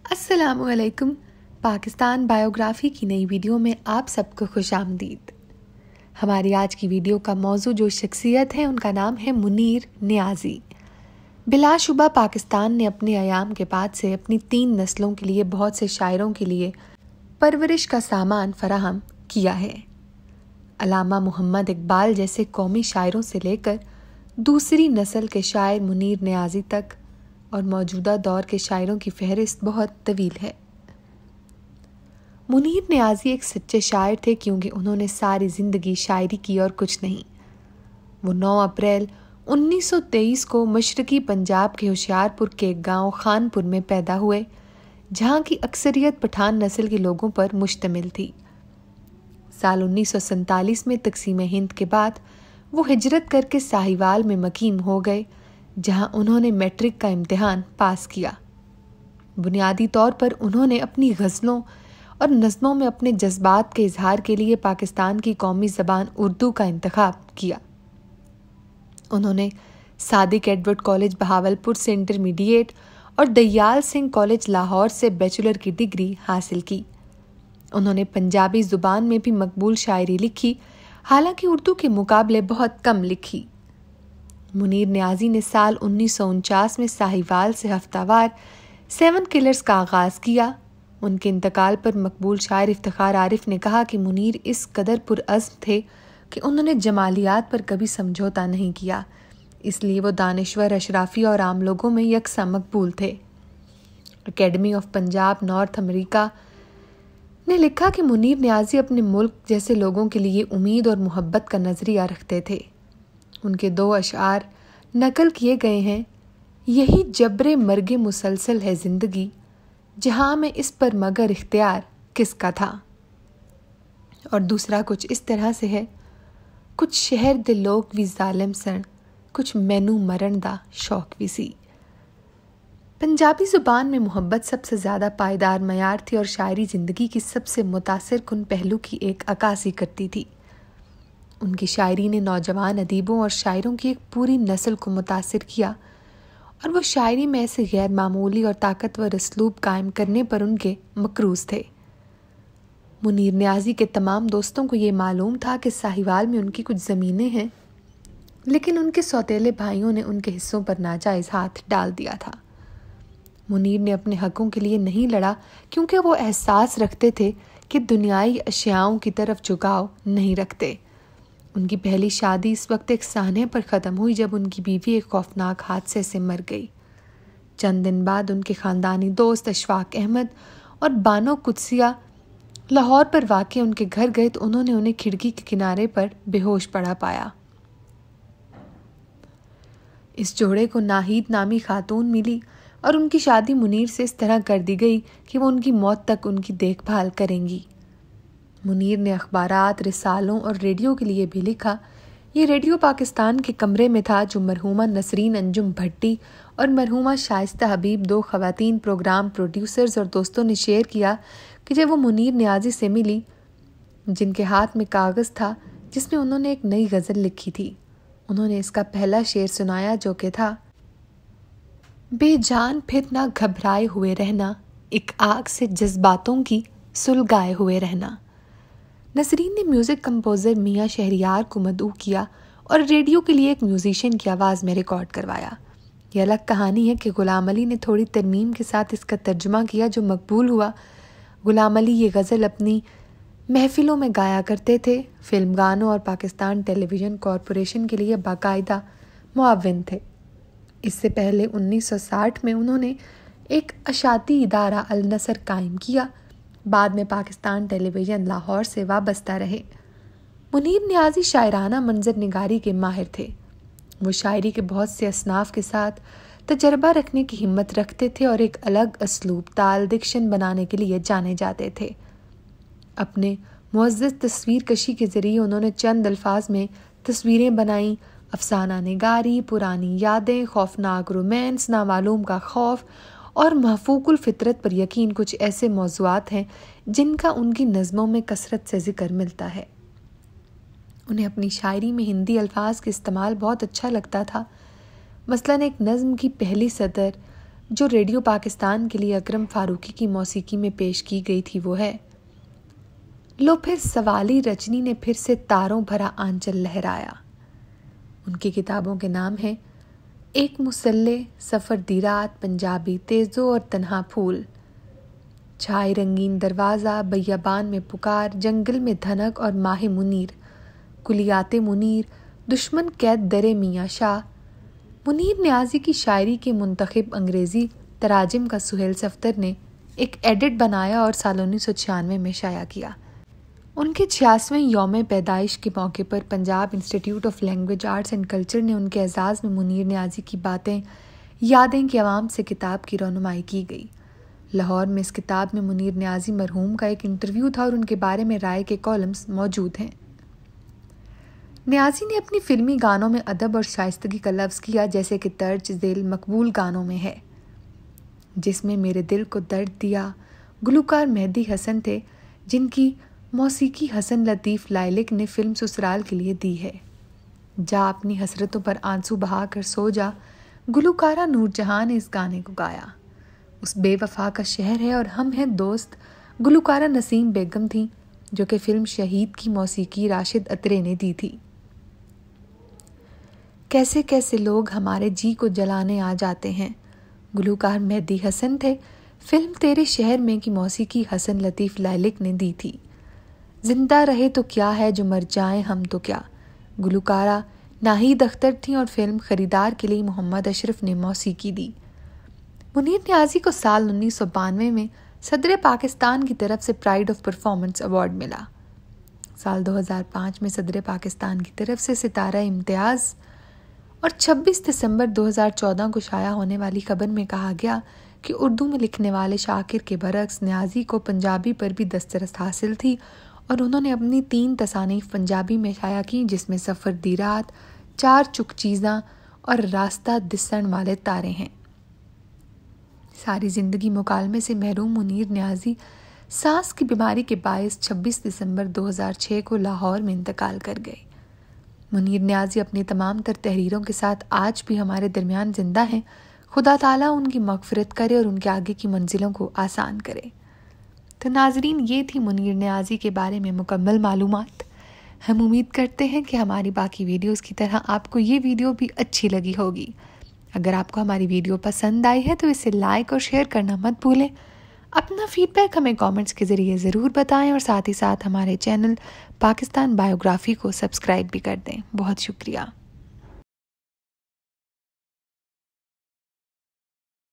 السلام علیکم. پاکستان بایوگرافی کی نئی ویڈیو میں آپ سب کو خوش آمدید. ہماری آج کی ویڈیو کا موضوع جو شخصیت ہے ان کا نام ہے منیر نیازی. بلا شبہ پاکستان نے اپنے ایام کے بعد سے اپنی 3 نسلوں کے لیے بہت سے شاعروں کے لیے پرورش کا سامان فراہم کیا ہے. علامہ محمد اقبال جیسے قومی شاعروں سے لے کر دوسری نسل کے شاعر منیر نیازی تک اور موجودہ دور کے شاعروں کی فہرست بہت طویل ہے. منیر نیازی ایک سچے شاعر تھے کیونکہ انہوں نے ساری زندگی شاعری کی اور کچھ نہیں. وہ 9 اپریل 1923 کو مشرقی پنجاب کے ہوشیارپور کے ایک گاؤں خانپور میں پیدا ہوئے جہاں کی اکثریت پٹھان نسل کے لوگوں پر مشتمل تھی. سال 1947 میں تقسیم ہند کے بعد وہ ہجرت کر کے ساہیوال میں مقیم ہو گئے جہاں انہوں نے میٹرک کا امتحان پاس کیا. بنیادی طور پر انہوں نے اپنی غزلوں اور نظموں میں اپنے جذبات کے اظہار کے لیے پاکستان کی قومی زبان اردو کا انتخاب کیا. انہوں نے صادق ایڈورڈ کالج بہاولپور سے انٹرمیڈیٹ اور دیال سنگھ کالج لاہور سے بیچلر کی ڈگری حاصل کی. انہوں نے پنجابی زبان میں بھی مقبول شاعری لکھی حالانکہ اردو کے مقابلے بہت کم لکھی. منیر نیازی نے سال 1949 میں ساہیوال سے ہفتہ وار 7 کلرز کا آغاز کیا. ان کے انتقال پر مقبول شاعر افتخار عارف نے کہا کہ منیر اس قدر پرعزم تھے کہ انہوں نے جمالیات پر کبھی سمجھوتا نہیں کیا، اس لیے وہ دانشور، اشرافی اور عام لوگوں میں یکساں مقبول تھے. اکیڈمی آف پنجاب نارتھ امریکہ نے لکھا کہ منیر نیازی اپنے ملک جیسے لوگوں کے لیے امید اور محبت کا نظریہ رکھتے تھے. ان کے 2 اشعار نقل کیے گئے ہیں: یہی جبر مرگ مسلسل ہے زندگی، جہاں میں اس پر مگر اختیار کس کا تھا. اور دوسرا کچھ اس طرح سے ہے: کچھ شہر دے لوگ بھی ظالم سن، کچھ مینو مرن دا شوق بھی سی. پنجابی زبان میں محبت سب سے زیادہ پائیدار معیار تھی اور شاعری زندگی کی سب سے متاثر کن پہلو کی ایک عکاسی کرتی تھی. ان کی شاعری نے نوجوان ادیبوں اور شاعروں کی ایک پوری نسل کو متاثر کیا اور وہ شاعری میں ایسے غیر معمولی اور طاقتور اسلوب قائم کرنے پر ان کے مقروض تھے. منیر نیازی کے تمام دوستوں کو یہ معلوم تھا کہ ساہیوال میں ان کی کچھ زمینیں ہیں، لیکن ان کے سوتیلے بھائیوں نے ان کے حصوں پر ناجائز ہاتھ ڈال دیا تھا. منیر نے اپنے حقوں کے لیے نہیں لڑا کیونکہ وہ احساس رکھتے تھے کہ دنیائی اشیاؤں کی طرف جھکاؤ نہیں رکھتے. ان کی پہلی شادی اس وقت ایک سانحے پر ختم ہوئی جب ان کی بیوی ایک خوفناک حادثے سے مر گئی. چند دن بعد ان کے خاندانی دوست اشفاق احمد اور بانو قدسیہ لاہور پر واقع ان کے گھر گئے تو انہوں نے انہیں کھڑکی کے کنارے پر بے ہوش پڑا پایا. اس جوڑے کو ناہید نامی خاتون ملی اور ان کی شادی منیر سے اس طرح کر دی گئی کہ وہ ان کی موت تک ان کی دیکھ بھال کریں گی. منیر نے اخبارات، رسالوں اور ریڈیو کے لیے بھی لکھا. یہ ریڈیو پاکستان کے کمرے میں تھا جو مرحومہ نسرین انجم بھٹی اور مرحومہ شائستہ حبیب 2 خواتین پروگرام پروڈیوسرز اور دوستوں نے شیئر کیا کہ جب وہ منیر نیازی سے ملی جن کے ہاتھ میں کاغذ تھا جس میں انہوں نے ایک نئی غزل لکھی تھی. انہوں نے اس کا پہلا شعر سنایا جو کہ تھا: بے جان پھر نہ گھبرائے ہوئے رہنا، ایک آگ سے جذباتوں کی سلگائے ہوئے رہنا. نسرین نے میوزک کمپوزر میاں شہریار کو مدعو کیا اور ریڈیو کے لیے ایک میوزیشین کی آواز میں ریکارڈ کروایا. یہ الگ کہانی ہے کہ غلام علی نے تھوڑی ترمیم کے ساتھ اس کا ترجمہ کیا جو مقبول ہوا. غلام علی یہ غزل اپنی محفلوں میں گایا کرتے تھے. فلم گانوں اور پاکستان ٹیلی ویژن کارپوریشن کے لیے باقاعدہ معاون تھے. اس سے پہلے 1960 میں انہوں نے ایک اشاعتی ادارہ النصر قائم کیا. بعد میں پاکستان ٹیلی ویژن لاہور سے وابستہ رہے. منیر نیازی شاعرانہ منظر نگاری کے ماہر تھے. وہ شاعری کے بہت سے اصناف کے ساتھ تجربہ رکھنے کی ہمت رکھتے تھے اور ایک الگ اسلوب تال ڈکشن بنانے کے لیے جانے جاتے تھے. اپنے معزز تصویر کشی کے ذریعے انہوں نے چند الفاظ میں تصویریں بنائیں: افسانہ نگاری، پرانی یادیں، خوفناک رومانس، نامعلوم کا خوف اور محفوظ الفطرت پر یقین کچھ ایسے موضوعات ہیں جن کا ان کی نظموں میں کثرت سے ذکر ملتا ہے. انہیں اپنی شاعری میں ہندی الفاظ کا استعمال بہت اچھا لگتا تھا مثلاً ایک نظم کی پہلی سطر جو ریڈیو پاکستان کے لیے اکرم فاروقی کی موسیقی میں پیش کی گئی تھی وہ ہے: لو پھر سوالی رجنی نے پھر سے تاروں بھرا آنچل لہرایا۔ ان کی کتابوں کے نام ہیں ایک مسلح، سفر دی رات، پنجابی، تیزو اور تنہا پھول، چھائے رنگین دروازہ، بیابان میں پکار، جنگل میں دھنک اور ماہ منیر، کلیات منیر، دشمن قید در میاں شاہ۔ منیر نیازی کی شاعری کے منتخب انگریزی تراجم کا سہیل صفدر نے ایک ایڈٹ بنایا اور سال 1996 میں شائع کیا۔ ان کے 86ویں یوم پیدائش کے موقع پر Punjab Institute of Language Arts and Culture نے ان کے اعزاز میں منیر نیازی کی باتیں یادیں کی عوام سے کتاب کی رونمائی کی گئی۔ لاہور میں اس کتاب میں منیر نیازی مرحوم کا ایک انٹرویو تھا اور ان کے بارے میں رائے کے کالمز موجود ہیں۔ نیازی نے اپنی فلمی گانوں میں ادب اور شائستگی کا لفظ کیا، جیسے کہ درج ذیل مقبول گانوں میں ہے: جس میں میرے دل کو درد دیا، گلوکار مہدی حسن تھے، جن کی موسیقی حسن لطیف لائلک نے فلم سسرال کے لیے دی ہے۔ جا اپنی حسرتوں پر آنسو بہا کر سو جا، گلوکارہ نور جہاں نے اس گانے کو گایا۔ اس بے وفا کا شہر ہے اور ہم ہیں دوست، گلوکارہ نسیم بیگم تھیں، جو کہ فلم شہید کی موسیقی راشد اترے نے دی تھی۔ کیسے کیسے لوگ ہمارے جی کو جلانے آ جاتے ہیں، گلوکار مہدی حسن تھے، فلم تیرے شہر میں کی موسیقی حسن لطیف لائلک نے دی تھی۔ زندہ رہے تو کیا ہے جو مر جائیں ہم تو کیا، گلوکارہ ناہید اختر تھیں اور فلم خریدار کے لیے محمد اشرف نے موسیقی دی۔ منیر نیازی کو سال 1992 میں صدر پاکستان کی طرف سے پرائڈ آف پرفارمنس ایوارڈ ملا۔ سال 2005 میں صدر پاکستان کی طرف سے ستارہ امتیاز، اور 26 دسمبر 2014 کو شائع ہونے والی خبر میں کہا گیا کہ اردو میں لکھنے والے شاکر کے برعکس نیازی کو پنجابی پر بھی دسترس حاصل تھی اور انہوں نے اپنی 3 تصانیف پنجابی میں شائع کی، جس میں سفر دی رات، 4 چک چیزاں اور راستہ دسن والے تارے ہیں۔ ساری زندگی مکالمے سے محروم منیر نیازی سانس کی بیماری کے باعث 26 دسمبر 2006 کو لاہور میں انتقال کر گئے۔ منیر نیازی اپنی تمام تر تحریروں کے ساتھ آج بھی ہمارے درمیان زندہ ہیں۔ خدا تعالیٰ ان کی مغفرت کرے اور ان کے آگے کی منزلوں کو آسان کرے۔ تو ناظرین، یہ تھی منیر نیازی کے بارے میں مکمل معلومات۔ ہم امید کرتے ہیں کہ ہماری باقی ویڈیوز کی طرح آپ کو یہ ویڈیو بھی اچھی لگی ہوگی۔ اگر آپ کو ہماری ویڈیو پسند آئی ہے تو اسے لائک اور شیئر کرنا مت بھولیں۔ اپنا فیڈ بیک ہمیں کامنٹس کے ذریعے ضرور بتائیں اور ساتھ ہی ساتھ ہمارے چینل پاکستان بایوگرافی کو سبسکرائب بھی کر دیں۔ بہت شکریہ۔